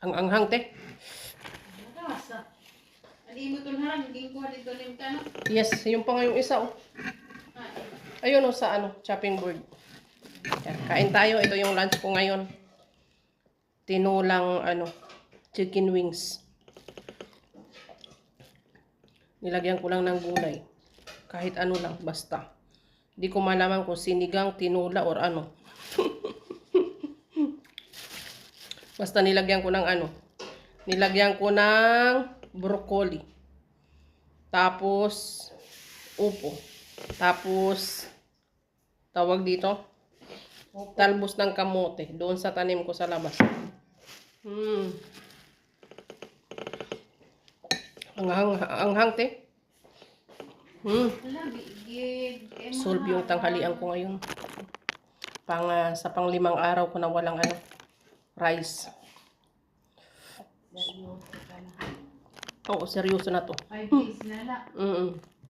Ang anghang, te. Nakasa. Adi mo itong harang, hindi ko dito rin ka, no? Yes, yung pa nga yung isa, oh. Ayun, oh, sa ano, chopping board. Yan, kain tayo. Ito yung lunch ko ngayon. Tinulang, ano, chicken wings. Nilagyan ko lang ng gulay. Kahit ano lang, basta. Hindi ko malaman kung sinigang, tinula, or ano. Basta nilagyan ko ng ano. Nilagyan ko ng broccoli. Tapos, upo. Tapos, tawag dito, talbos ng kamote. Doon sa tanim ko sa labas. Ang hang, te. Wala, bigid. Solve yung tanghalian ko ngayon. Sa pang-5 araw ko na walang ano, rice. Oo, seryoso na to. 5 days na lang.